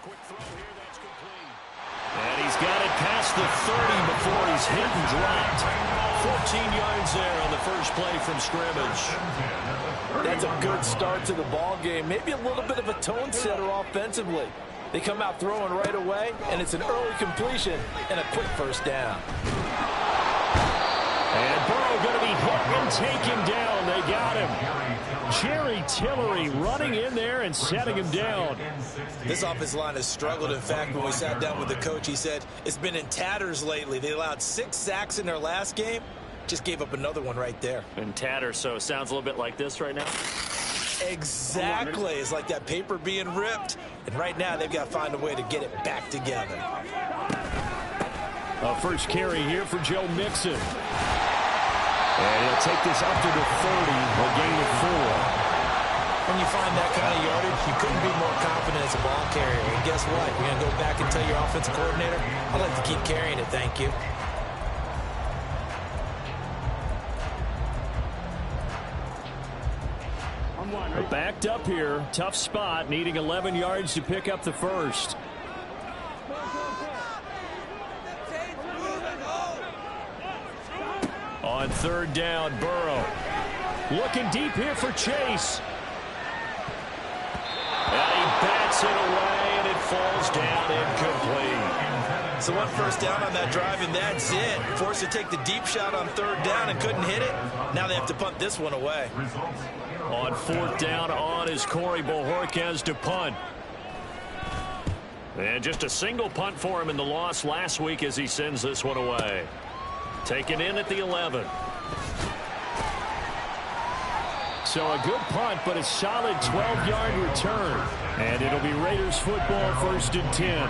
quick throw here, that's complete. And he's got it past the 30 before he's hit and dropped. 14 yards there on the first play from scrimmage. That's a good start to the ball game. Maybe a little bit of a tone setter offensively. They come out throwing right away, and it's an early completion and a quick first down. And Burrow going to be hit and taken down. They got him. Jerry Tillery running in there and setting him down. This offensive line has struggled. In fact, when we sat down with the coach, he said it's been in tatters lately. They allowed 6 sacks in their last game. Just gave up another one right there. In tatters, so it sounds a little bit like this right now. Exactly. It's like that paper being ripped. And right now, they've got to find a way to get it back together. A first carry here for Joe Mixon. And he'll take this up to the 30, a gain of 4. When you find that kind of yardage, you couldn't be more confident as a ball carrier. And guess what? You're going to go back and tell your offensive coordinator, I'd like to keep carrying it, thank you. Backed up here. Tough spot, needing 11 yards to pick up the first. On third down, Burrow. Looking deep here for Chase. And he bats it away, and it falls down incomplete. So one first down on that drive, and that's it. Forced to take the deep shot on third down and couldn't hit it. Now they have to punt this one away. On fourth down on is Corey Bojorquez to punt. And just a single punt for him in the loss last week as he sends this one away. Taken in at the 11. So a good punt, but a solid 12-yard return. And it'll be Raiders football, 1st and 10.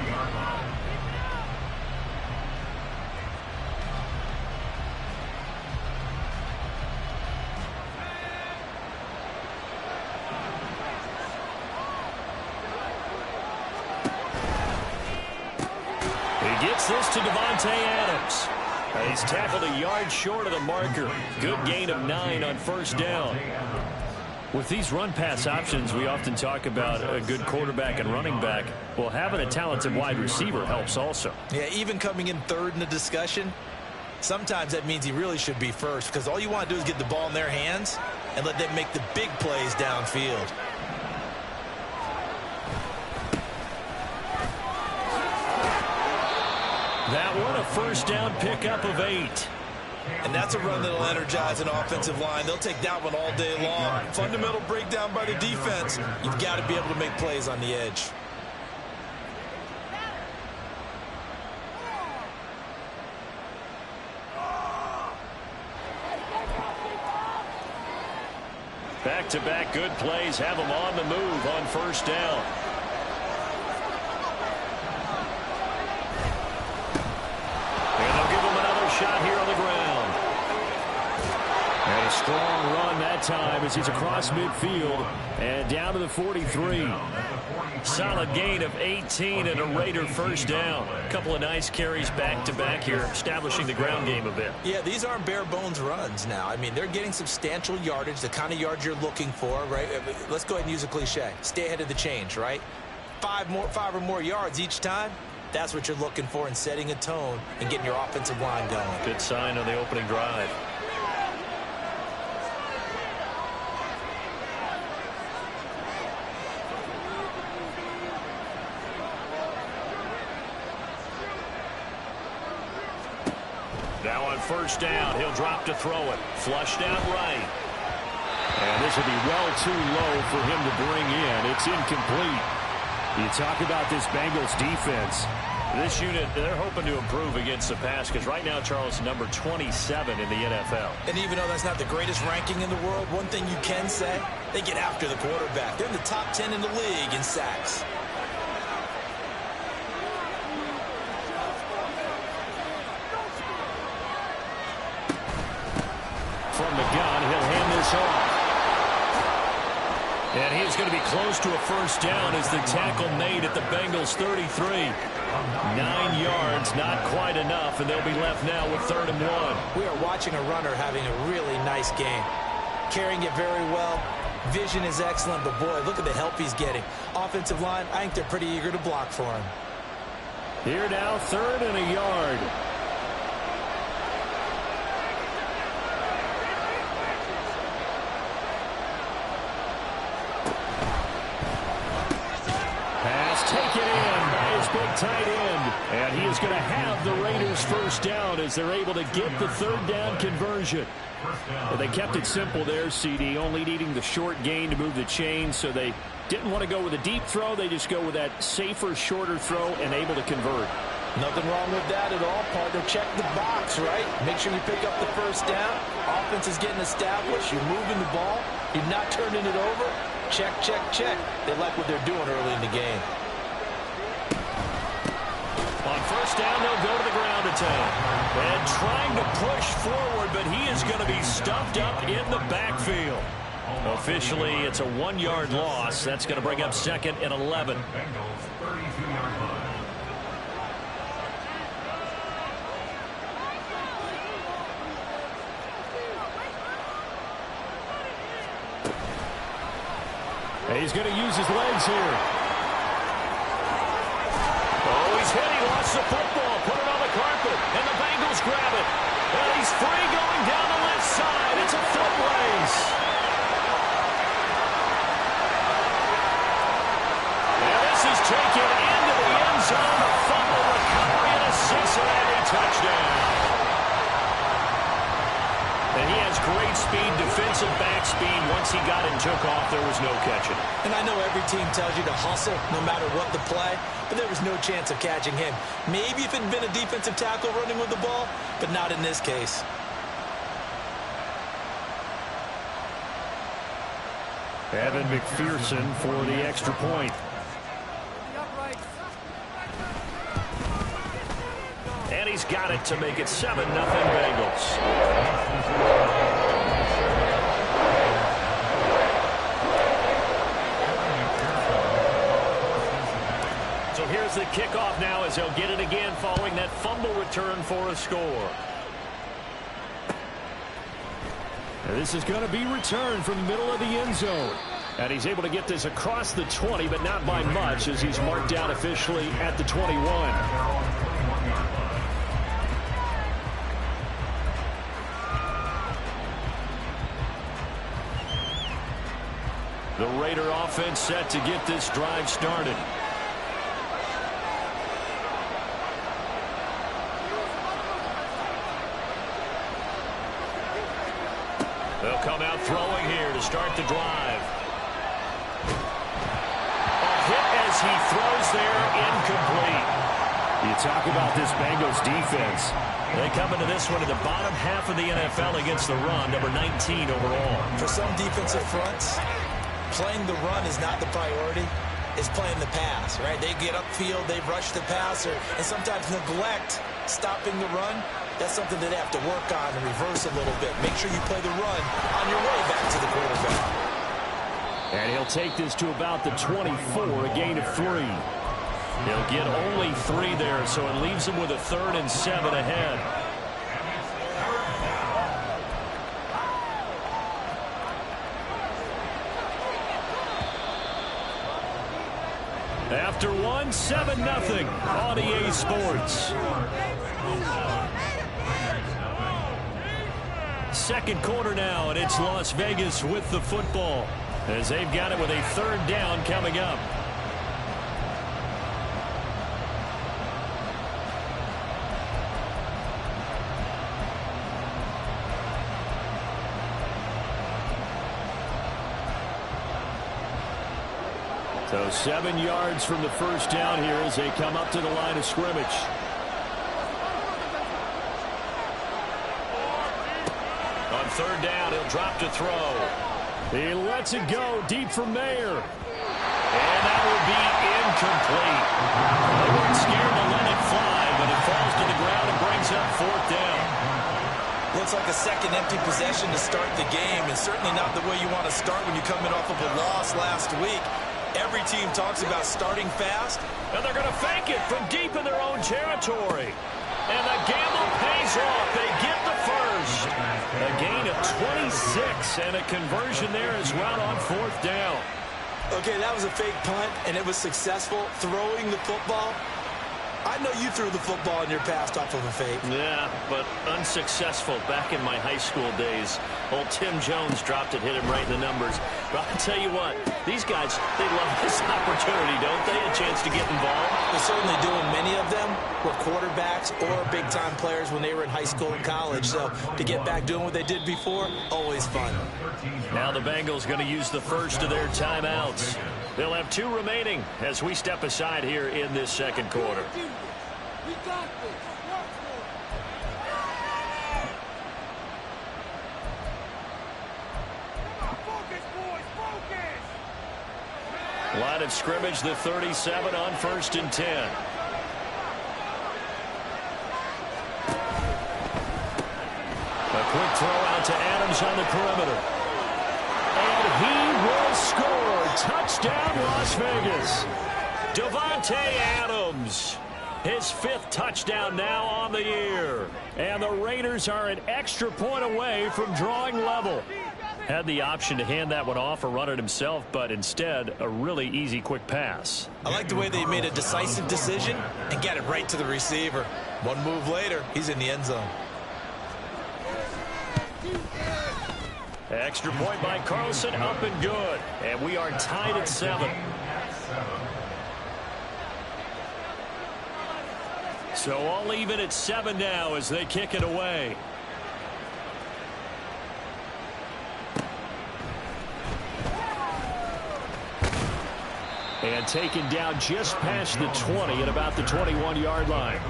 He gets this to Devontae Adams. He's tackled a yard short of the marker. Good gain of 9 on first down. With these run-pass options, we often talk about a good quarterback and running back. Well, having a talented wide receiver helps also. Yeah, even coming in third in the discussion, sometimes that means he really should be first, because all you want to do is get the ball in their hands and let them make the big plays downfield. That one, a first down pickup of 8. And that's a run that will energize an offensive line. They'll take that one all day long. Fundamental breakdown by the defense. You've got to be able to make plays on the edge. Back-to-back good plays have them on the move on first down. Shot here on the ground. And a strong run that time as he's across midfield and down to the 43. Solid gain of 18 and a Raider first down. A couple of nice carries back-to-back here, establishing the ground game a bit. Yeah, these aren't bare-bones runs now. I mean, they're getting substantial yardage, the kind of yards you're looking for, right? Let's go ahead and use a cliche. Stay ahead of the change, right? 5 or more yards each time. That's what you're looking for in setting a tone and getting your offensive line going. Good sign on the opening drive. Now on first down, he'll drop to throw it. Flushed out right. And this will be well too low for him to bring in. It's incomplete. You talk about this Bengals defense. This unit, they're hoping to improve against the pass because right now, Charles, number 27 in the NFL. And even though that's not the greatest ranking in the world, one thing you can say, they get after the quarterback. They're in the top 10 in the league in sacks. From the gun, he'll hand this off. And he's going to be close to a first down as the tackle made at the Bengals 33. 9 yards, not quite enough, and they'll be left now with 3rd and 1. We are watching a runner having a really nice game. Carrying it very well, Vision is excellent, but boy, look at the help he's getting. Offensive line, I think they're pretty eager to block for him. Here now, 3rd and a yard. Pass taken in by his big tight end. And he is going to have the Raiders first down as they're able to get the 3rd down conversion. Well, they kept it simple there, CD, only needing the short gain to move the chains, so they didn't want to go with a deep throw. They just go with that safer, shorter throw and able to convert. Nothing wrong with that at all, partner. Check the box, right? Make sure you pick up the first down. Offense is getting established. You're moving the ball. You're not turning it over. Check, check, check. They like what they're doing early in the game. On first down, they'll go to the ground attack. And trying to push forward, but he is going to be stuffed up in the backfield. Officially, it's a 1-yard loss. That's going to bring up 2nd and 11. And he's going to use his legs here. Oh, he's hit. He lost the football. Put it on the carpet. And the Bengals grab it. And he's free going down the left side. It's a foot race. And this is taken into the end zone. A fumble recovery and a Cincinnati touchdown. And he has great speed, defensive back speed. Once he got and took off, there was no catching. And I know every team tells you to hustle no matter what the play, but there was no chance of catching him. Maybe if it had been a defensive tackle running with the ball, but not in this case. Evan McPherson for the extra point. And he's got it to make it 7-0 Bengals. So here's the kickoff now as they'll get it again following that fumble return for a score. And this is going to be returned from the middle of the end zone. And he's able to get this across the 20, but not by much as he's marked down officially at the 21. The Raider offense set to get this drive started. They'll come out throwing here to start the drive. A hit as he throws there, incomplete. You talk about this Bengals defense. They come into this one in the bottom half of the NFL against the run, number 19 overall. For some defensive fronts, playing the run is not the priority. It's playing the pass, right? They get upfield, they rush the passer, and sometimes neglect stopping the run. That's something they'd have to work on and reverse a little bit. Make sure you play the run on your way back to the quarterback. And he'll take this to about the 24, a gain of 3. He'll get only 3 there, so it leaves him with a 3rd and 7 ahead. After 1, 7-0 on EA Sports. Second quarter now, and it's Las Vegas with the football as they've got it with a 3rd down coming up. So 7 yards from the first down here as they come up to the line of scrimmage. On 3rd down, he'll drop to throw. He lets it go deep from there. And that will be incomplete. They weren't scared to let it fly, but it falls to the ground and brings up 4th down. Looks like a second empty possession to start the game, and certainly not the way you want to start when you're coming off of a loss last week. Every team talks about starting fast. And they're going to fake it from deep in their own territory. And the gamble pays off. They get the first. first. A gain of 26 and a conversion there as well on 4th down. Okay, that was a fake punt, and it was successful. Throwing the football, I know you threw the football in your past off of a fake. Yeah, but unsuccessful back in my high school days. Old Tim Jones dropped it, hit him right in the numbers. But I'll tell you what, these guys, they love this opportunity, don't they? A chance to get involved. They certainly do, and many of them were quarterbacks or big-time players when they were in high school and college. So to get back doing what they did before, always fun. Now the Bengals going to use the first of their timeouts. They'll have 2 remaining as we step aside here in this second quarter. We got this. Work for it. Focus, boys. Focus. Line of scrimmage, the 37 on 1st and 10. A quick throw out to Adams on the perimeter. And he will score. Touchdown, Las Vegas. Davante Adams. His 5th touchdown now on the year. And the Raiders are an extra point away from drawing level. Had the option to hand that one off or run it himself, but instead, a really easy quick pass. I like the way they made a decisive decision and got it right to the receiver. One move later, he's in the end zone. Extra point by Carlson, up and good. And we are tied at 7. So all even at 7 now as they kick it away. And taken down just past the 20 at about the 21-yard line.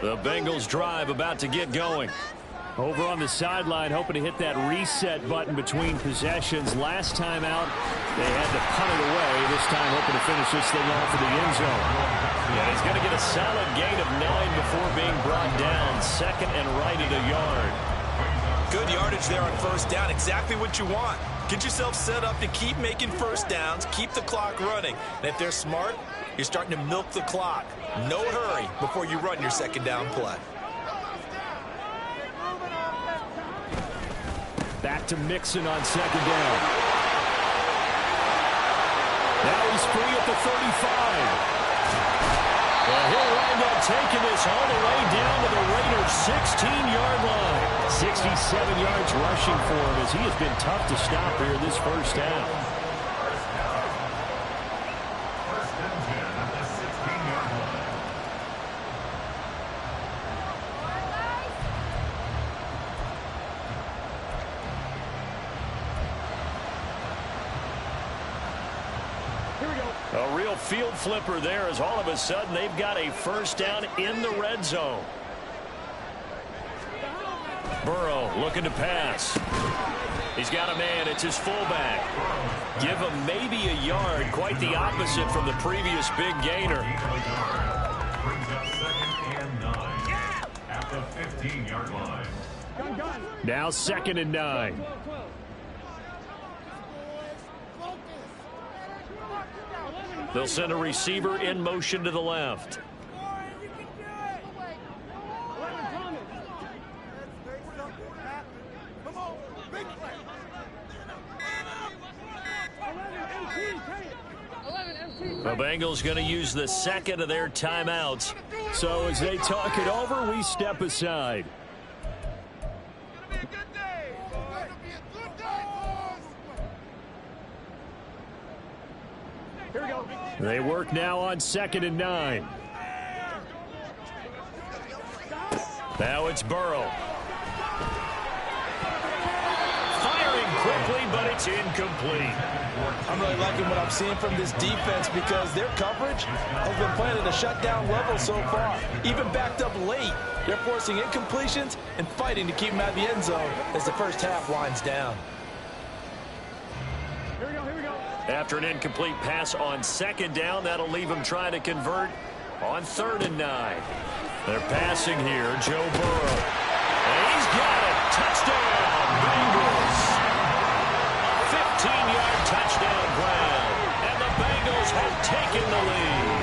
The Bengals drive about to get going. Over on the sideline, hoping to hit that reset button between possessions. Last time out, they had to punt it away. This time, hoping to finish this thing off in the end zone. And he's going to get a solid gain of 9 before being brought down. 2nd and right at a yard. Good yardage there on 1st down. Exactly what you want. Get yourself set up to keep making 1st downs, keep the clock running. And if they're smart, you're starting to milk the clock. No hurry before you run your 2nd down play. Back to Mixon on 2nd down. Now he's free at the 35. Well, he'll wind up taking this all the way down to the Raiders' 16-yard line. 67 yards rushing for him as he has been tough to stop here this 1st half. A real field flipper there as all of a sudden they've got a 1st down in the red zone. Burrow looking to pass. He's got a man. It's his fullback. Give him maybe a yard. Quite the opposite from the previous big gainer. At the 15-yard line. Now 2nd and 9. They'll send a receiver in motion to the left. The Bengals going to use the 2nd of their timeouts. So as they talk it over, we step aside. They work now on 2nd and 9. Now it's Burrow. Firing quickly, but it's incomplete. I'm really liking what I'm seeing from this defense because their coverage has been playing at a shutdown level so far. Even backed up late, they're forcing incompletions and fighting to keep them out of the end zone as the 1st half winds down. After an incomplete pass on 2nd down, that'll leave him trying to convert on 3rd and 9. They're passing here, Joe Burrow. And he's got it. Touchdown, Bengals. 15-yard touchdown grab. And the Bengals have taken the lead.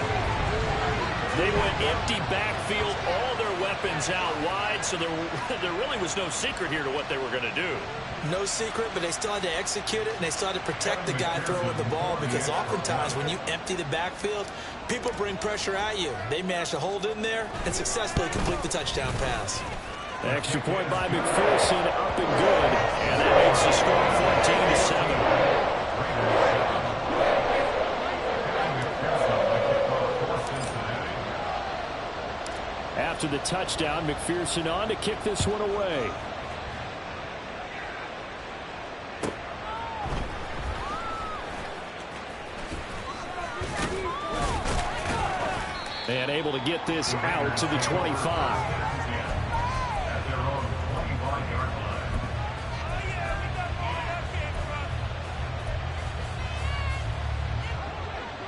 They went empty backfield, all their weapons out wide, so there really was no secret here to what they were going to do. No secret, but they still had to execute it, and they still had to protect the guy throwing the ball, because oftentimes when you empty the backfield, people bring pressure at you. They managed to hold in there and successfully complete the touchdown pass. Extra point by McPherson, up and good, and that makes the score 14-7. After the touchdown, McPherson on to kick this one away. And able to get this out to the 25.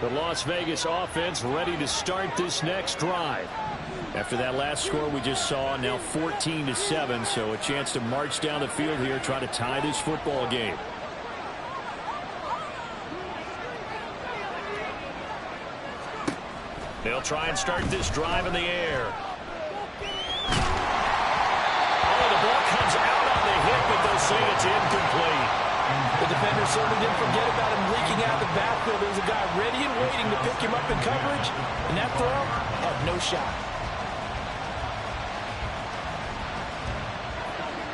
The Las Vegas offense ready to start this next drive. After that last score we just saw, now 14-7, so a chance to march down the field here, try to tie this football game. They'll try and start this drive in the air. Oh, the ball comes out on the hit, but they'll say it's incomplete. The defender certainly didn't forget about him leaking out of the backfield. There was a guy ready and waiting to pick him up in coverage, and that throw had no shot.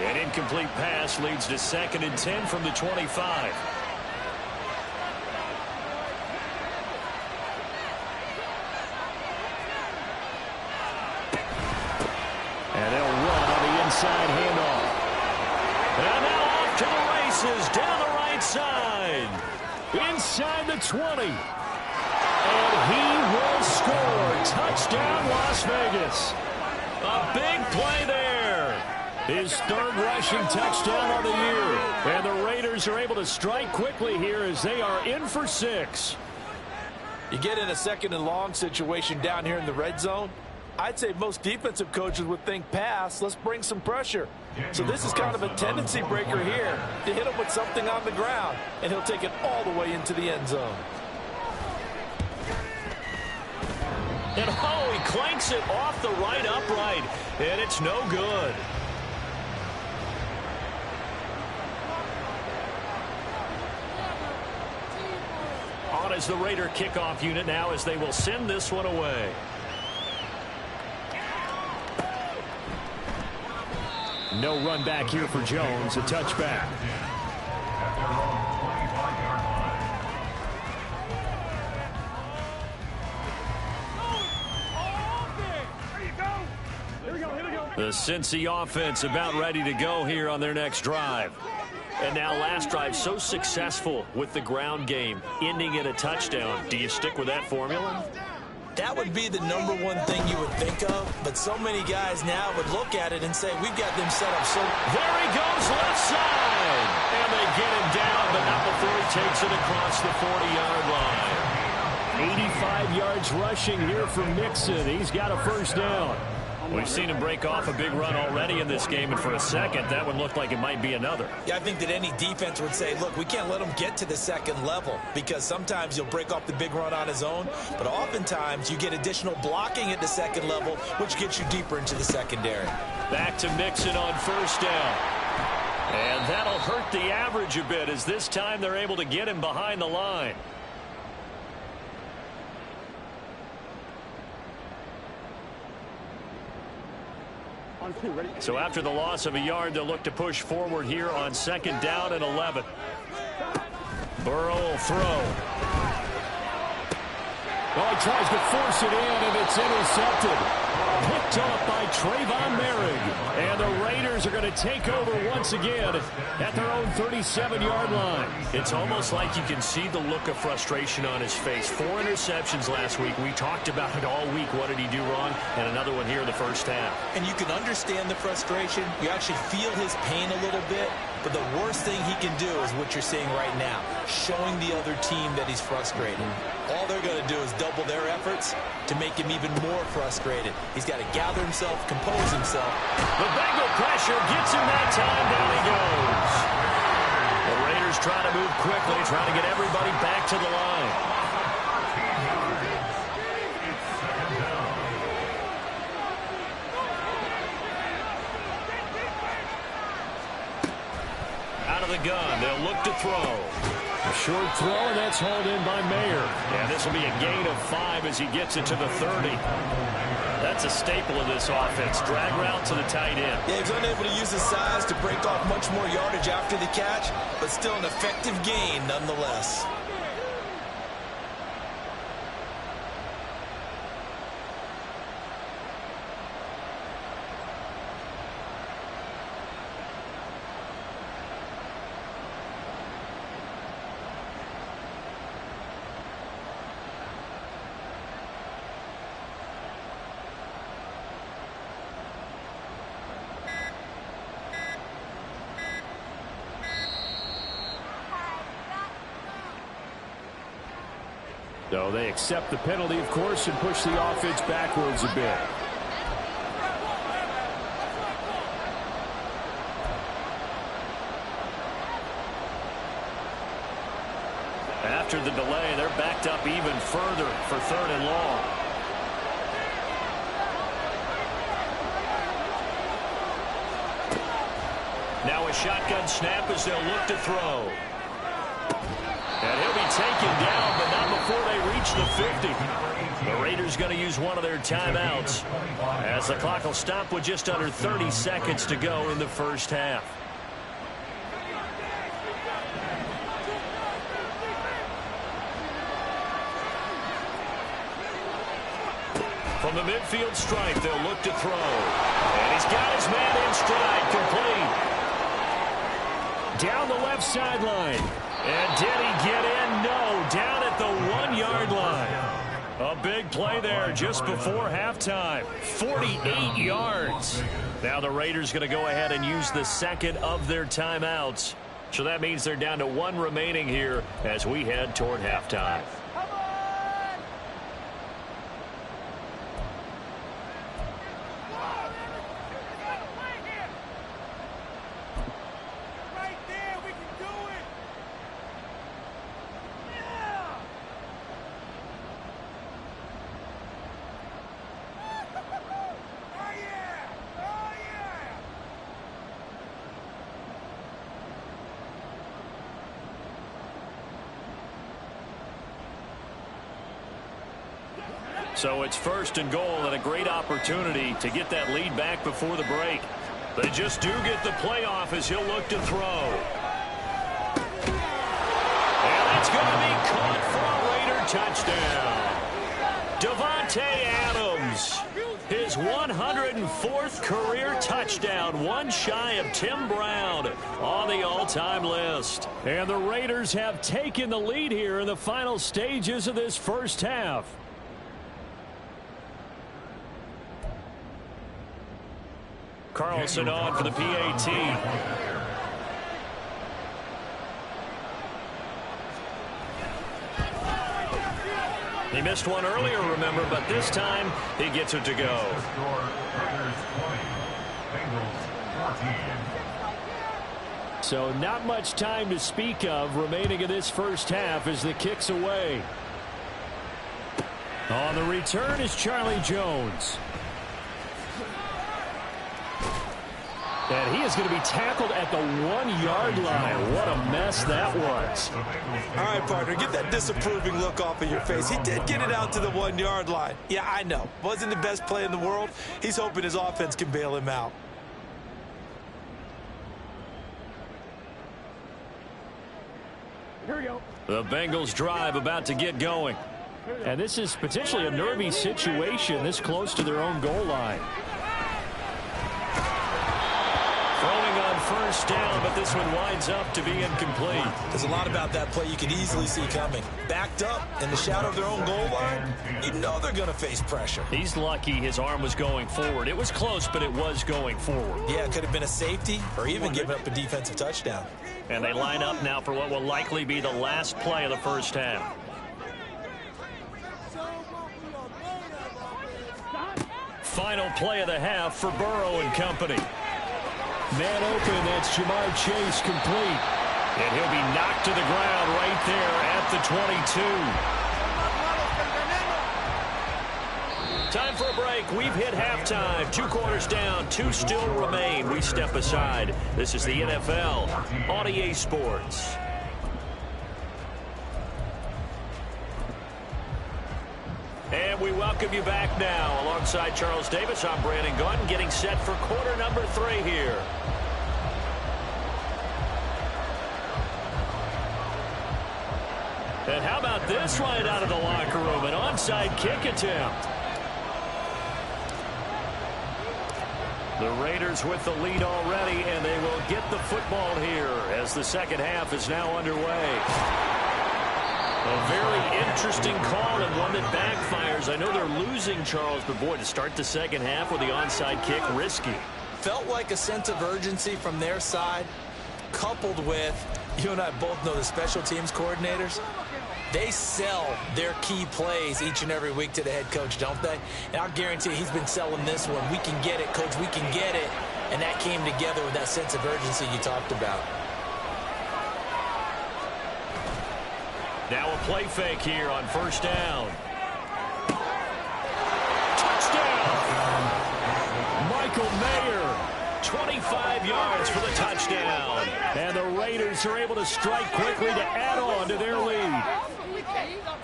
An incomplete pass leads to 2nd and 10 from the 25. And they'll run on the inside handoff. And now off to the races down the right side. Inside the 20. And he will score. Touchdown, Las Vegas. A big play there. His 3rd rushing touchdown on the year. And the Raiders are able to strike quickly here as they are in for 6. You get in a 2nd and long situation down here in the red zone, I'd say most defensive coaches would think pass, let's bring some pressure. So this is kind of a tendency breaker here to hit him with something on the ground, and he'll take it all the way into the end zone. And oh, he clanks it off the right upright, and it's no good. On as the Raider kickoff unit now as they will send this one away. No run back here for Jones, a touchback. The Cincy offense about ready to go here on their next drive. And now last drive so successful with the ground game, ending in a touchdown. Do you stick with that formula? That would be the #1 thing you would think of, but so many guys now would look at it and say, we've got them set up so... There he goes, left side! And they get him down, but not before he takes it across the 40-yard line. 85 yards rushing here for Mixon. He's got a 1st down. We've seen him break off a big run already in this game, and for a second, that one looked like it might be another. Yeah, I think that any defense would say, look, we can't let him get to the 2nd level, because sometimes he'll break off the big run on his own, but oftentimes you get additional blocking at the 2nd level, which gets you deeper into the secondary. Back to Mixon on 1st down. And that'll hurt the average a bit, as this time they're able to get him behind the line. So after the loss of a yard, they'll look to push forward here on 2nd down and 11. Burrow will throw. Oh, he tries to force it in, and it's intercepted. Picked off by Trayvon Merrick. And the Raiders are going to take over once again at their own 37-yard line. It's almost like you can see the look of frustration on his face. 4 interceptions last week. We talked about it all week. What did he do wrong? And another one here in the 1st half. And you can understand the frustration. You actually feel his pain a little bit. But the worst thing he can do is what you're seeing right now, showing the other team that he's frustrated. All they're going to do is double their efforts to make him even more frustrated. He's got to gather himself, compose himself. The Bengal pressure gets him that time. Down he goes. The Raiders trying to move quickly, trying to get everybody back to the line. the gun. They'll look to throw. A short throw, and that's hauled in by Mayer. And this will be a gain of 5 as he gets it to the 30. That's a staple of this offense. Drag route to the tight end. Yeah, he was unable to use his size to break off much more yardage after the catch, but still an effective gain nonetheless. So they accept the penalty, of course, and push the offense backwards a bit. After the delay, they're backed up even further for 3rd and long. Now a shotgun snap as they'll look to throw. And he'll be taken down, but not before they reach the 50. The Raiders going to use one of their timeouts as the clock will stop with just under 30 seconds to go in the first half. From the midfield stripe, they'll look to throw. And he's got his man in stride, complete. Down the left sideline. And did he get in? No, down at the 1-yard line. A big play there just before halftime. 48 yards. Now the Raiders going to go ahead and use the second of their timeouts. So that means they're down to 1 remaining here as we head toward halftime. So it's 1st and goal and a great opportunity to get that lead back before the break. They just do get the playoff as he'll look to throw. And that's going to be caught for a Raider touchdown. Davante Adams, his 104th career touchdown, one shy of Tim Brown on the all-time list. And the Raiders have taken the lead here in the final stages of this first half. Carlson on for the PAT. He missed one earlier, remember, but this time he gets it to go. So not much time to speak of remaining in this first half as the kick's away. On the return is Charlie Jones. And he is going to be tackled at the 1-yard line. What a mess that was. All right, partner, get that disapproving look off of your face. He did get it out to the 1-yard line. Yeah, I know. Wasn't the best play in the world. He's hoping his offense can bail him out. Here we go. The Bengals drive about to get going. And this is potentially a nervy situation this close to their own goal line. Throwing on 1st down, but this one winds up to be incomplete. There's a lot about that play you can easily see coming. Backed up in the shadow of their own goal line, you know they're going to face pressure. He's lucky his arm was going forward. It was close, but it was going forward. Yeah, it could have been a safety or even given up a defensive touchdown. And they line up now for what will likely be the last play of the first half. Final play of the half for Burrow and company. Man open, that's Jamar Chase, complete. And he'll be knocked to the ground right there at the 22. Time for a break. We've hit halftime. 2 quarters down. 2 still remain. We step aside. This is the NFL on EA Sports. And we welcome you back now. Alongside Charles Davis, I'm Brandon Gunn, getting set for quarter number 3 here. And how about this right out of the locker room? An onside kick attempt. The Raiders with the lead already, and they will get the football here as the second half is now underway. A very interesting call and one that backfires. I know they're losing, Charles, but boy, to start the second half with the onside kick, risky. Felt like a sense of urgency from their side, coupled with, you and I both know the special teams coordinators. They sell their key plays each and every week to the head coach, don't they? And I'll guarantee he's been selling this one. We can get it, coach, we can get it. And that came together with that sense of urgency you talked about. Now a play fake here on first down. Touchdown! Michael Mayer, 25 yards for the touchdown. And the Raiders are able to strike quickly to add on to their lead.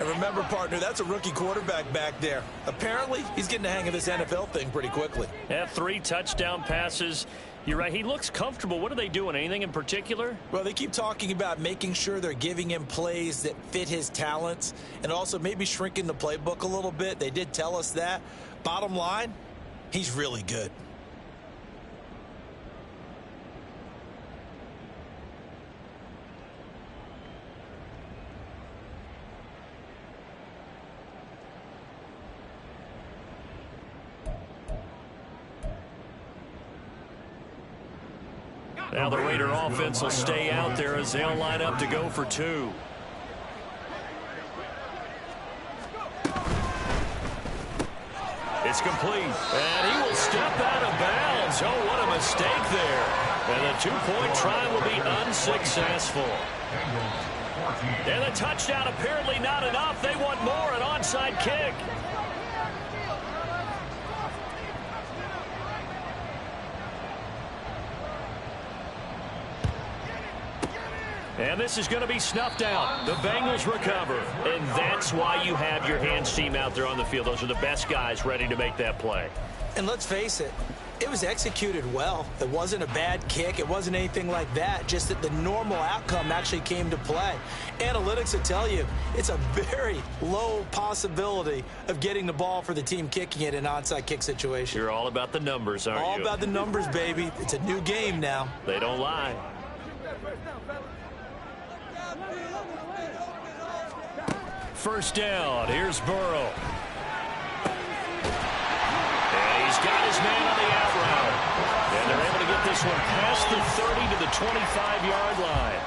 And remember, partner, that's a rookie quarterback back there. Apparently, he's getting the hang of this NFL thing pretty quickly. Had 3 touchdown passes. You're right, he looks comfortable. What are they doing? Anything in particular? Well, they keep talking about making sure they're giving him plays that fit his talents and also maybe shrinking the playbook a little bit. They did tell us that. Bottom line, he's really good. Now the Raider offense will stay out there as they'll line up to go for 2. It's complete. And he will step out of bounds. Oh, what a mistake there. And the 2-point try will be unsuccessful. And the touchdown apparently not enough. They want more, an onside kick. And this is going to be snuffed out. The Bengals recover. And that's why you have your hands team out there on the field. Those are the best guys ready to make that play. And let's face it, it was executed well. It wasn't a bad kick. It wasn't anything like that. Just that the normal outcome actually came to play. Analytics will tell you it's a very low possibility of getting the ball for the team kicking it in an onside kick situation. You're all about the numbers, aren't you? All about the numbers, baby. It's a new game now. They don't lie. First down. Here's Burrow. And he's got his man on the out route. And they're able to get this one past the 30 to the 25-yard line.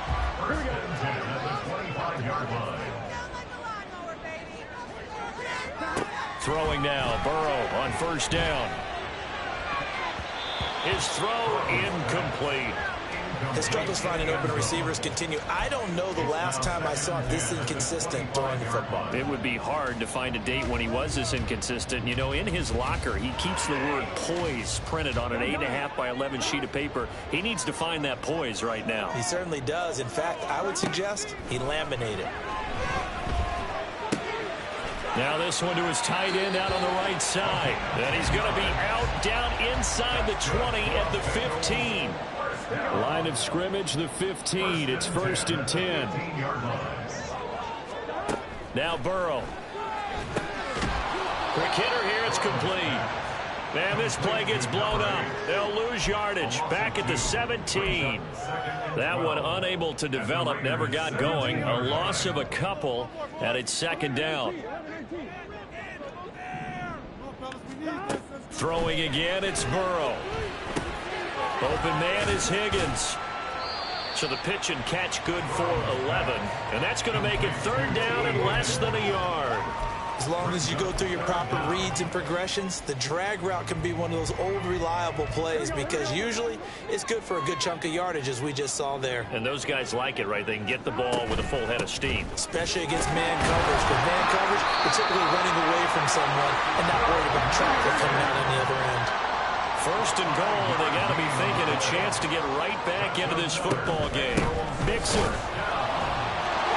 First and 10 at the 25-yard line. Throwing now. Burrow on first down. His throw incomplete. His struggles finding open receivers continue. I don't know the last time I saw him this inconsistent during the football. It would be hard to find a date when he was this inconsistent. You know, in his locker, he keeps the word poise printed on an 8.5 by 11 sheet of paper. He needs to find that poise right now. He certainly does. In fact, I would suggest he laminate it. Now this one to his tight end out on the right side. And he's going to be out down inside the 20 at the 15. Line of scrimmage, the 15. It's first and 10. Now Burrow. Quick hitter here. It's complete. Man, this play gets blown up. They'll lose yardage. Back at the 17. That one unable to develop. Never got going. A loss of a couple. And it's second down. Throwing again. It's Burrow. Open man is Higgins. So the pitch and catch good for 11. And that's going to make it third down and less than a yard. As long as you go through your proper reads and progressions, the drag route can be one of those old reliable plays because usually it's good for a good chunk of yardage, as we just saw there. And those guys like it, right? They can get the ball with a full head of steam. Especially against man coverage. With man coverage, you're typically running away from someone and not worried about traffic coming out on the other end. First and goal, and they got to be thinking a chance to get right back into this football game. Mixon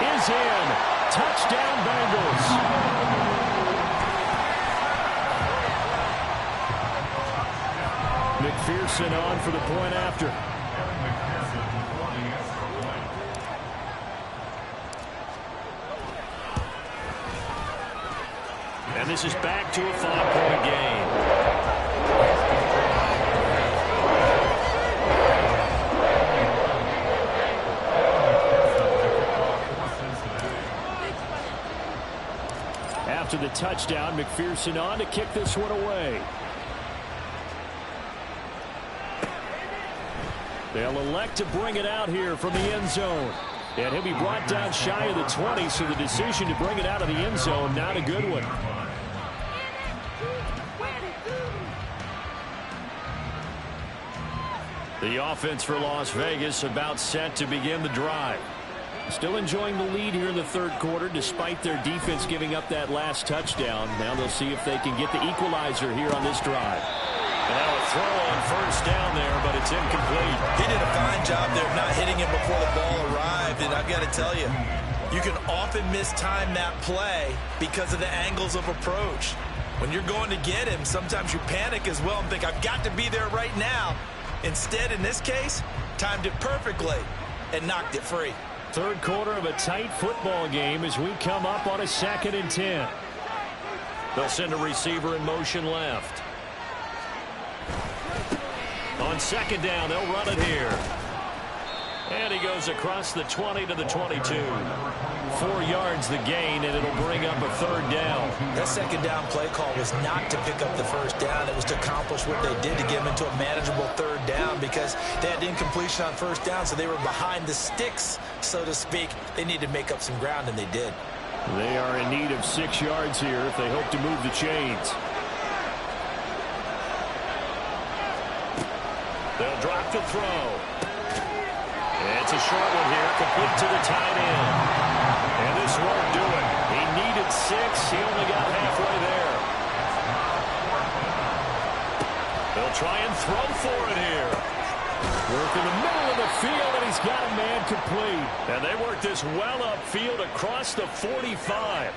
is in. Touchdown, Bengals. McPherson on for the point after. And this is back to a 5-point game. After the touchdown, McPherson on to kick this one away. They'll elect to bring it out here from the end zone. And he'll be brought down shy of the 20, so the decision to bring it out of the end zone, not a good one. The offense for Las Vegas about set to begin the drive. Still enjoying the lead here in the third quarter despite their defense giving up that last touchdown. Now they'll see if they can get the equalizer here on this drive. And now a throw on first down there, but it's incomplete. He did a fine job there of not hitting him before the ball arrived. And I've got to tell you, you can often mistime that play because of the angles of approach. When you're going to get him, sometimes you panic as well and think, I've got to be there right now. Instead, in this case, timed it perfectly and knocked it free. Third quarter of a tight football game as we come up on a 2nd and 10. They'll send a receiver in motion left. On 2nd down, they'll run it here. And he goes across the 20 to the 22. 4 yards the gain, and it'll bring up a 3rd down. That 2nd down play call was not to pick up the 1st down. It was to accomplish what they did to get them into a manageable 3rd down because they had incompletion on 1st down, so they were behind the sticks, so to speak. They needed to make up some ground, and they did. They are in need of 6 yards here if they hope to move the chains. They'll drop to throw. It's a short one here, complete to the tight end. And this won't do it. He needed 6. He only got halfway there. They'll try and throw for it here. Work in the middle of the field, and he's got a man complete. And they work this well upfield across the 45.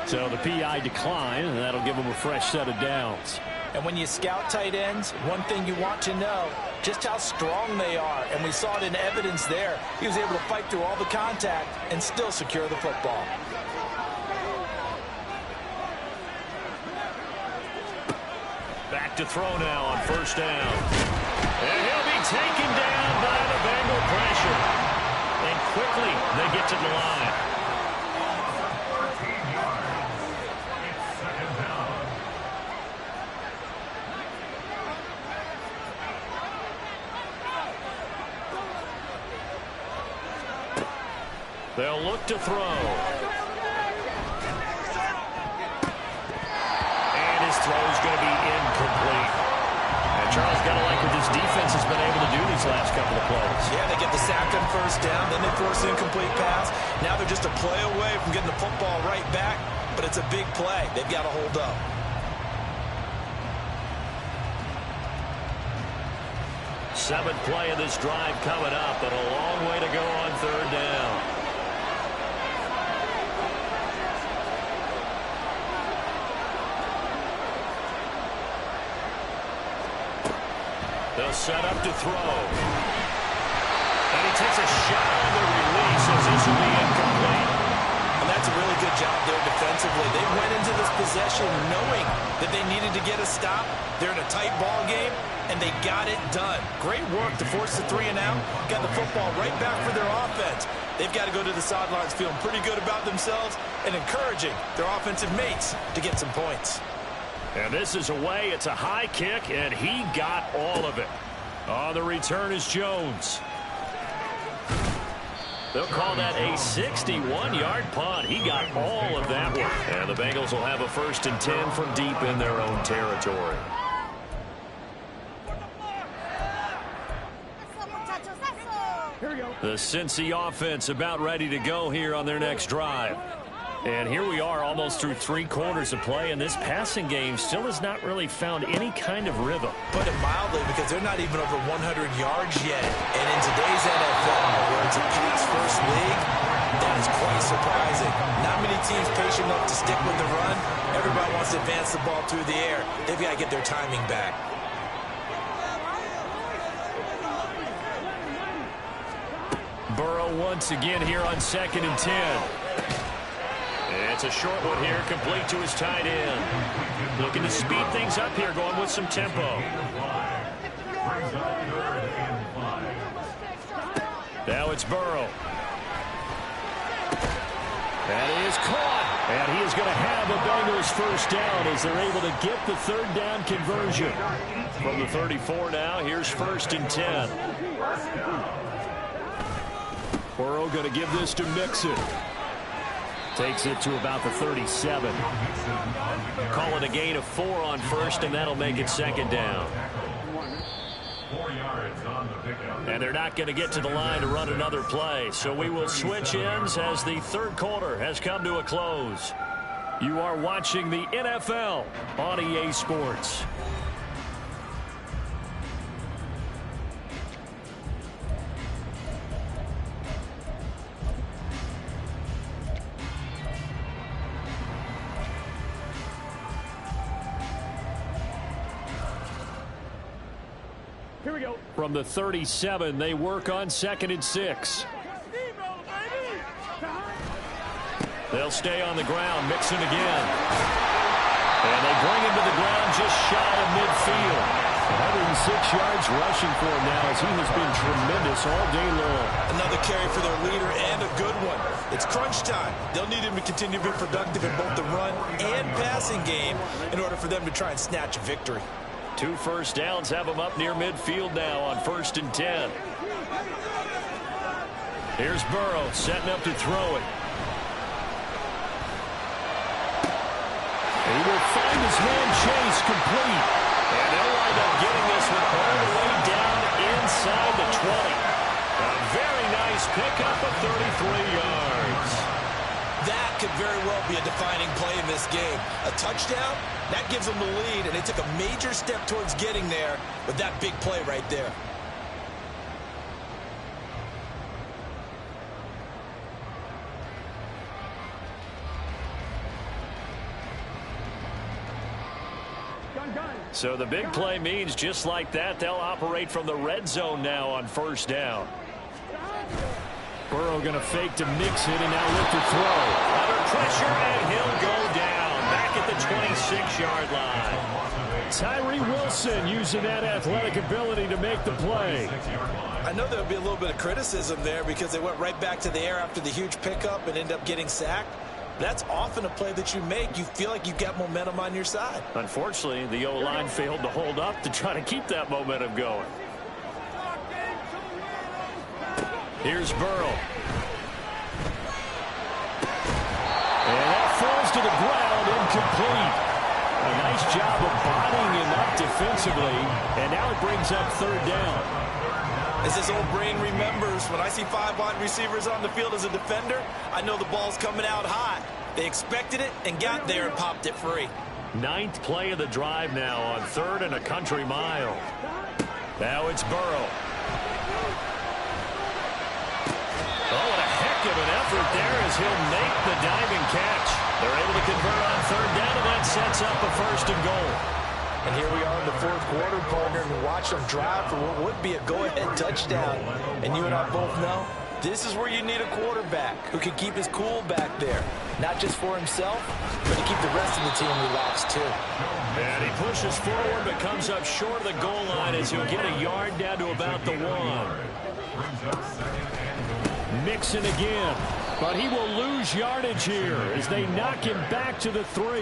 So the PI decline, and that'll give them a fresh set of downs. And when you scout tight ends, one thing you want to know, just how strong they are. And we saw it in evidence there. He was able to fight through all the contact and still secure the football. Back to throw now on 1st down. And he'll be taken down by the Bengal pressure. And quickly they get to the line. They'll look to throw. And his throw is going to be incomplete. And Charles got to like what this defense has been able to do these last couple of plays. Yeah, they get the sack on 1st down, then they force an incomplete pass. Now they're just a play away from getting the football right back, but it's a big play. They've got to hold up. Seventh play of this drive coming up, but a long way to go on 3rd down. They'll set up to throw. And he takes a shot on the release as this will be incomplete. And that's a really good job there defensively. They went into this possession knowing that they needed to get a stop. They're in a tight ball game, and they got it done. Great work to force the 3 and out. Got the football right back for their offense. They've got to go to the sidelines feeling pretty good about themselves and encouraging their offensive mates to get some points. And this is away. It's a high kick, and he got all of it. On the return is Jones. They'll call that a 61-yard punt. He got all of that one. And the Bengals will have a 1st and 10 from deep in their own territory. The Cincy offense about ready to go here on their next drive. And here we are almost through 3 quarters of play, and this passing game still has not really found any kind of rhythm. Put it mildly, because they're not even over 100 yards yet. And in today's NFL, where it's a pass-first league, that is quite surprising. Not many teams patient enough to stick with the run. Everybody wants to advance the ball through the air. They've got to get their timing back. Burrow once again here on 2nd and 10. It's a short one here, complete to his tight end. Looking to speed things up here, going with some tempo. Now it's Burrow. That is caught. And he is going to have a Bengals 1st down as they're able to get the 3rd down conversion. From the 34 now, here's 1st and 10. Burrow going to give this to Mixon. Takes it to about the 37. Call it a gain of 4 on 1st, and that'll make it 2nd down. 4 yards on the pickup. And they're not going to get to the line to run another play. So we will switch ends as the 3rd quarter has come to a close. You are watching the NFL on EA Sports. Here we go. From the 37, they work on 2nd and 6. They'll stay on the ground. Mixon again. And they bring him to the ground just shy of midfield. 106 yards rushing for him now as he has been tremendous all day long. Another carry for their leader and a good one. It's crunch time. They'll need him to continue to be productive in both the run and passing game in order for them to try and snatch a victory. 2 first downs have them up near midfield now on 1st and 10. Here's Burrow setting up to throw it. He will find his man Chase complete. And they'll wind up getting this one all the way down inside the 20. A very nice pickup of 33 yards. That could very well be a defining play in this game. A touchdown, that gives them the lead, and they took a major step towards getting there with that big play right there. So the big play means just like that, they'll operate from the red zone now on 1st down. Burrow going to fake to Mixon and now look to throw. Under pressure, and he'll go down back at the 26-yard line. Tyree Wilson using that athletic ability to make the play. I know there'll be a little bit of criticism there because they went right back to the air after the huge pickup and ended up getting sacked. That's often a play that you make. You feel like you've got momentum on your side. Unfortunately, the O-line failed to hold up to try to keep that momentum going. Here's Burrow. And that falls to the ground, incomplete. A nice job of bodying him up defensively, and now it brings up 3rd down. As his old brain remembers, when I see 5 wide receivers on the field as a defender, I know the ball's coming out hot. They expected it and got there and popped it free. 9th play of the drive now on 3rd and a country mile. Now it's Burrow. Oh, what a heck of an effort there as he'll make the diving catch. They're able to convert on 3rd down, and that sets up a 1st and goal. And here we are in the 4th quarter, partner, and watch them drive for what would be a go-ahead touchdown. And you and I both know this is where you need a quarterback who can keep his cool back there. Not just for himself, but to keep the rest of the team relaxed too. And he pushes forward but comes up short of the goal line as he'll get a yard down to about the 1. Mixon again. But he will lose yardage here as they knock him back to the 3.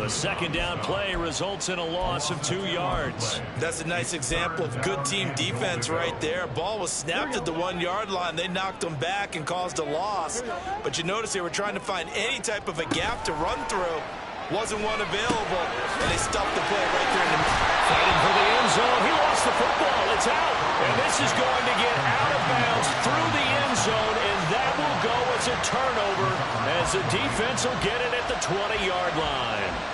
A second down play results in a loss of 2 yards. That's a nice example of good team defense right there. Ball was snapped at the 1-yard line. They knocked him back and caused a loss. But you notice they were trying to find any type of a gap to run through. Wasn't one available, and they stuffed the play right there in the Fighting for the end zone. He lost the football. It's out. And this is going to get out of bounds through the end zone, and that will go as a turnover as the defense will get it at the 20-yard line.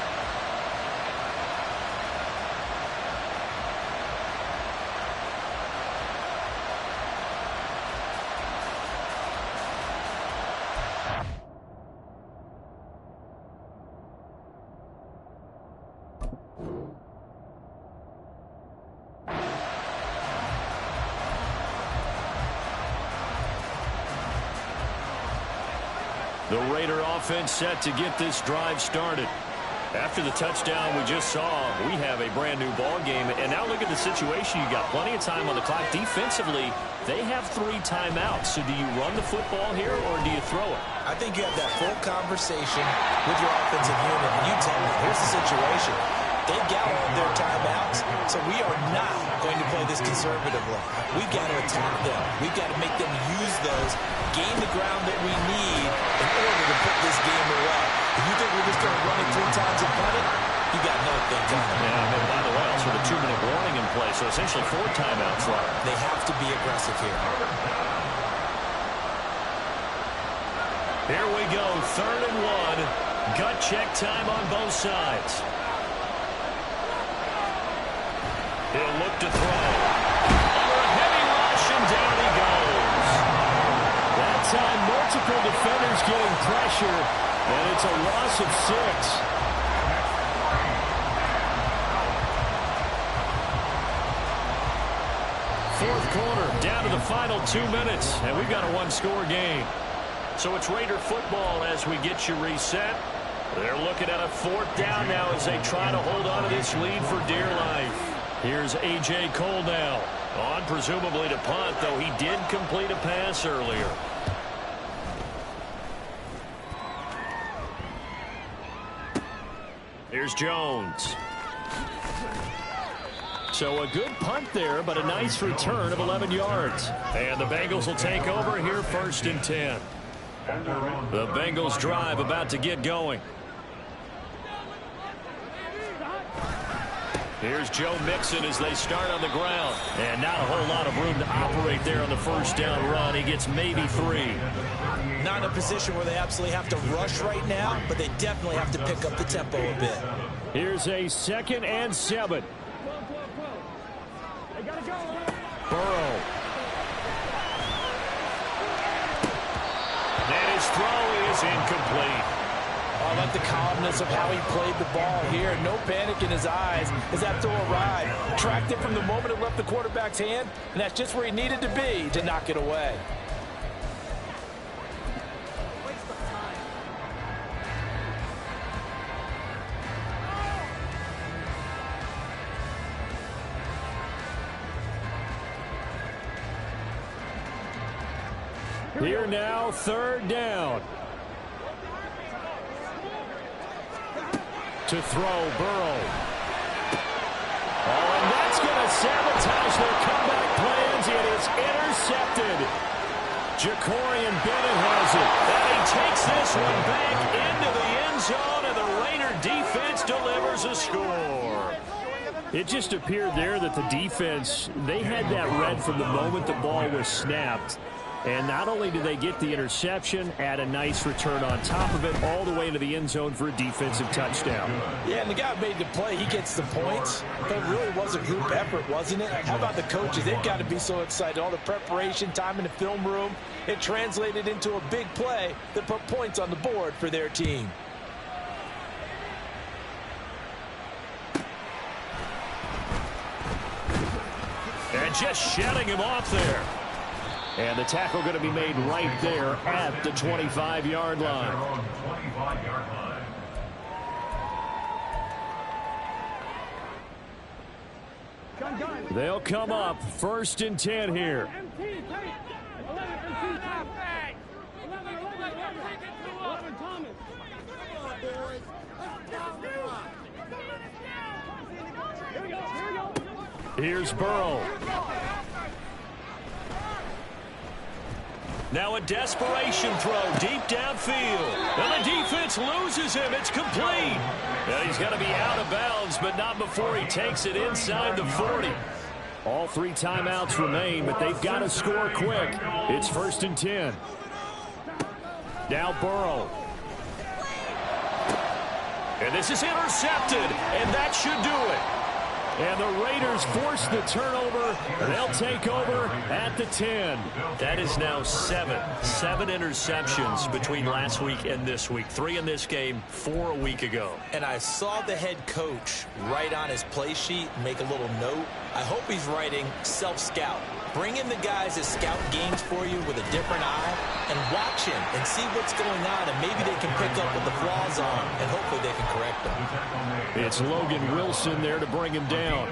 The Raider offense set to get this drive started. After the touchdown we just saw, we have a brand new ball game. And now look at the situation. You got plenty of time on the clock. Defensively, they have 3 timeouts. So do you run the football here or do you throw it? I think you have that full conversation with your offensive unit, and you tell them, here's the situation. They've got all of their timeouts, so we are not going to play this conservatively. We've got to attack them. We've got to make them use those, gain the ground that we need in order to put this game away. If you think we're just going to run it 3 times and punt it, you got another thing coming. Yeah, and by the way, also the 2-minute warning in play, so essentially 4 timeouts left. They have to be aggressive here. Here we go, 3rd and 1. Gut check time on both sides. He'll look to throw. Under a heavy rush, and down he goes. That time, multiple defenders getting pressure, and it's a loss of 6. Fourth quarter, down to the final 2 minutes, and we've got a 1-score game. So it's Raider football as we get you reset. They're looking at a 4th down now as they try to hold on to this lead for dear life. Here's A.J. Cole now, on presumably to punt, though he did complete a pass earlier. Here's Jones. So a good punt there, but a nice return of 11 yards. And the Bengals will take over here 1st and 10. The Bengals drive about to get going. Here's Joe Mixon as they start on the ground. And not a whole lot of room to operate there on the 1st down run. He gets maybe 3. Not in a position where they absolutely have to rush right now, but they definitely have to pick up the tempo a bit. Here's a 2nd and 7. Burrow. And his throw is incomplete. I like the calmness of how he played the ball here. No panic in his eyes as that throw arrived. Tracked it from the moment it left the quarterback's hand, and that's just where he needed to be to knock it away. Here now, 3rd down. To throw, Burrow. Oh, and that's going to sabotage their comeback plans. It is intercepted. Jacorian Bennett has it. And he takes this one back into the end zone, and the Raider defense delivers a score. It just appeared there that the defense, they had that read from the moment the ball was snapped. And not only did they get the interception, add a nice return on top of it, all the way into the end zone for a defensive touchdown. Yeah, and the guy made the play. He gets the points. But it really was a group effort, wasn't it? How about the coaches? They've got to be so excited. All the preparation, time in the film room, it translated into a big play that put points on the board for their team. And just shutting him off there. And the tackle going to be made right there at the 25-yard line. They'll come up 1st and 10 here. boys. Let's pound the rock. Here's Burrow. Now a desperation throw deep downfield. And the defense loses him. It's complete. And he's going to be out of bounds, but not before he takes it inside the 40. All 3 timeouts remain, but they've got to score quick. It's 1st and 10. Now Burrow. And this is intercepted, and that should do it. And the Raiders force the turnover. They'll take over at the 10. That is now 7 interceptions between last week and this week. 3 in this game, 4 a week ago. And I saw the head coach write on his play sheet, make a little note. I hope he's writing self-scout. Bring in the guys that scout games for you with a different eye and watch him and see what's going on, and maybe they can pick up what the flaws are, and hopefully they can correct them. It's Logan Wilson there to bring him down.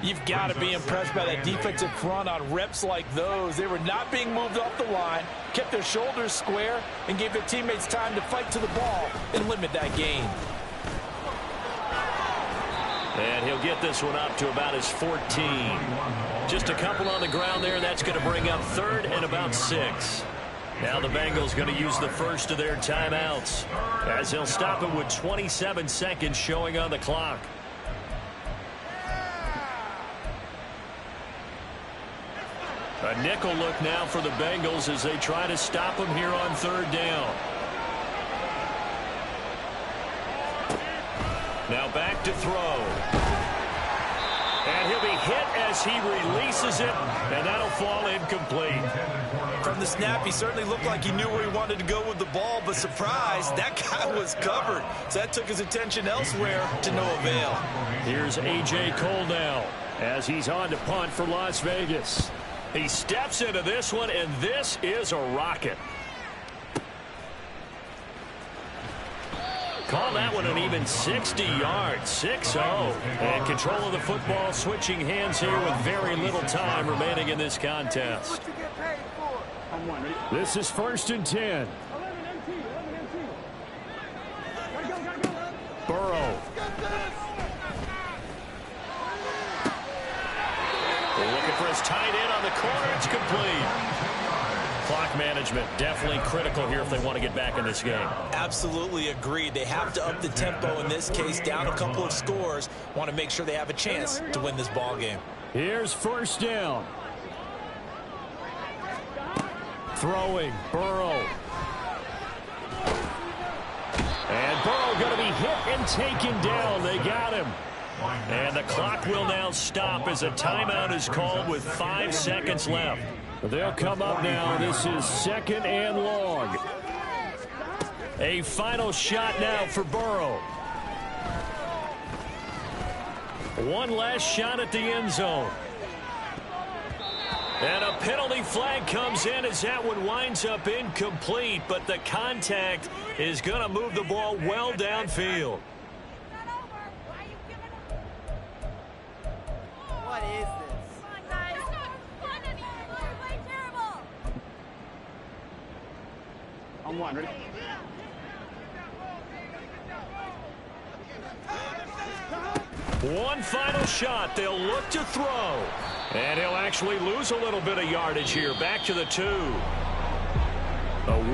You've got to be impressed by that defensive front on reps like those. They were not being moved off the line, kept their shoulders square, and gave their teammates time to fight to the ball and limit that gain. And he'll get this one up to about his 14. Just a couple on the ground there. That's going to bring up 3rd and about 6. Now the Bengals going to use the first of their timeouts, as he'll stop it with 27 seconds showing on the clock. A nickel look now for the Bengals as they try to stop him here on 3rd down. Now back to throw. And he'll be hit as he releases it, and that'll fall incomplete. From the snap, he certainly looked like he knew where he wanted to go with the ball, but surprise, that guy was covered. So that took his attention elsewhere to no avail. Here's A.J. Cole now as he's on to punt for Las Vegas. He steps into this one, and this is a rocket. Call that one an even 60 yards, 6-0. And control of the football switching hands here with very little time remaining in this contest. This is 1st and 10. Burrow. They're looking for his tight end on the corner. It's complete. Clock management definitely critical here if they want to get back in this game. Absolutely agreed. They have to up the tempo in this case, down a couple of scores. Want to make sure they have a chance to win this ball game. Here's 1st down. Throwing, Burrow. And Burrow going to be hit and taken down. They got him. And the clock will now stop as a timeout is called with 5 seconds left. They'll come up now. This is 2nd and long. A final shot now for Burrow. One last shot at the end zone. And a penalty flag comes in as that one winds up incomplete, but the contact is going to move the ball well downfield. What is this? On 1, ready? One final shot. They'll look to throw. And he'll actually lose a little bit of yardage here. Back to the 2.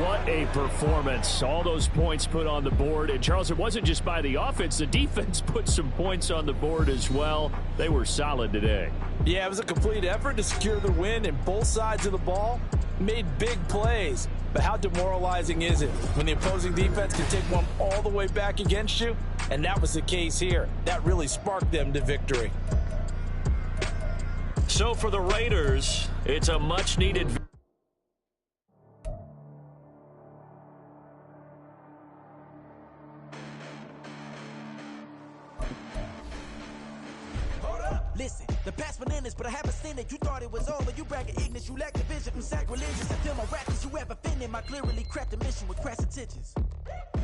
What a performance. All those points put on the board. And, Charles, it wasn't just by the offense. The defense put some points on the board as well. They were solid today. Yeah, it was a complete effort to secure the win, and both sides of the ball made big plays. But how demoralizing is it when the opposing defense can take one all the way back against you? And that was the case here. That really sparked them to victory. So for the Raiders, it's a much-needed victory. Listen, the past bananas, but I haven't seen it. You thought it was over. You bragging ignorance. You lack the vision from sacrilegious. Until my rappers, you have offended my clearly crafted mission with crass intentions.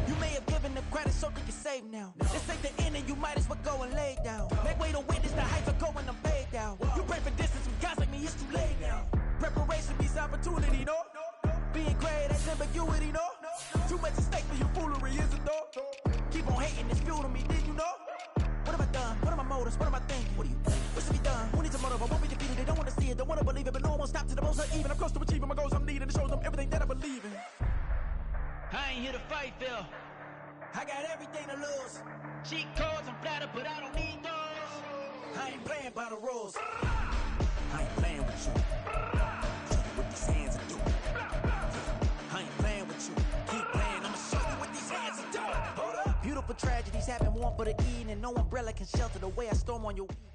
You may have given them credit so they can save now. This ain't the end and you might as well go and lay down. Make way to witness the heights are going, I'm paid down. You pray for distance from guys like me, it's too late now. Preparation means opportunity, no? Being great, that's ambiguity, no? Too much at stake for your foolery, isn't though? keep on hating, it's fuel to me, did you know? What have I done? What are my motives? What am I thinking? What do you think? What should be done? Who needs a motive? I won't be defeated. They don't want to see it, don't want to believe it, but no one won't stop to the most even. I'm close to achieving my goals. I'm needing to show them everything that I believe in. I ain't here to fight, Phil. I got everything to lose. Cheat codes, I'm flattered, but I don't need those. I ain't playing by the rules. I ain't playing with you. Show you what these hands are doing. I ain't playing with you. Keep playing, I'ma show you what these hands are doing. Hold up. Beautiful tragedies happen, one for the evening. No umbrella can shelter the way I storm on your week.